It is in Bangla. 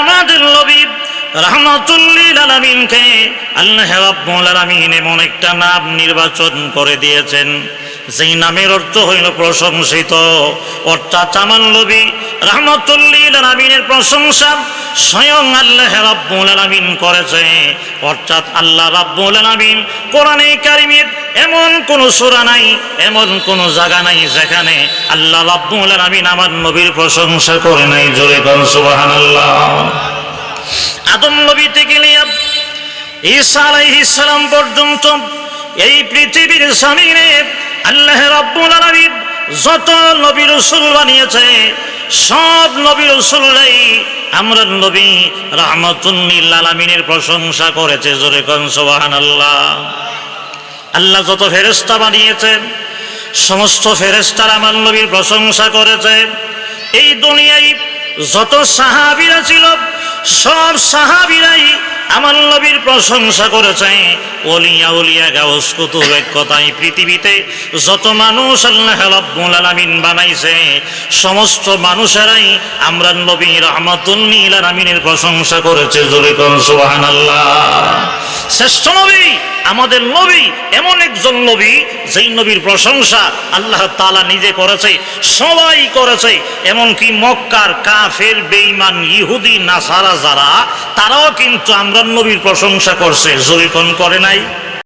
আমাদের নবী রাহমাতুল লিল আলামিনকে আল্লাহ রাব্বুল আলামিন এমন একটা নাম নির্বাচন করে দিয়েছেন যেই নামের অর্থ হইল প্রশংসিত। অর্থাৎ আমার নবী রাহমাতুল লিল আলামিনের প্রশংসা স্বয়ং আল্লাহ রাব্বুল আলামিন করেছে। অর্থাৎ আল্লাহ রাব্বুল আলামিন কোরআনে কারিমের এমন কোন সূরা নাই, এমন কোন জায়গা নাই যেখানে আল্লাহ রাব্বুল আলামিন আমার নবীর প্রশংসা করে নাই। জোরে বল সুবহানাল্লাহ। আদম নবী থেকে নিয়ে ঈসা আলাইহিস সালাম পর্যন্ত এই পৃথিবীর জমিনে আল্লাহ রাব্বুল আলামিন যত নবী রাসূল বানিয়েছে সব নবী রাসূলরাই আমরা নবী রাহমাতুল লিল আলামিনের প্রশংসা করেছে। জোরে কোন সুবহানাল্লাহ। আল্লাহ যত ফেরেশতা বানিয়েছেন সমস্ত ফেরেশতারা আমার নবীর প্রশংসা করেছে। এই দুনিয়ায় যত সাহাবীরা ছিল সব সাহাবীরাই আমার নবীর প্রশংসা করেছে। ওলিয়া উলিয়া গাউস কুতুব এক কথায় পৃথিবীতে যত মানুষ আল্লাহ রাব্বুল আলামিন বানাইছে সমস্ত মানুষেরাই আমরা নবী রাহমাতুল লিল আলামিনের প্রশংসা করেছে। জোরে কোন সুবহানাল্লাহ। শ্রেষ্ঠ নবী আমাদের নবী এমন একজন নবী যেই নবীর প্রশংসা আল্লাহ তাআলা নিজে করেছে, সবাই করেছে। এমনকি মক্কার কাফের বেঈমান ইহুদি নাসারা যারা তারাও কিন্তু আমরা নবীর প্রশংসা করছে। জোরে কোন করে নাই?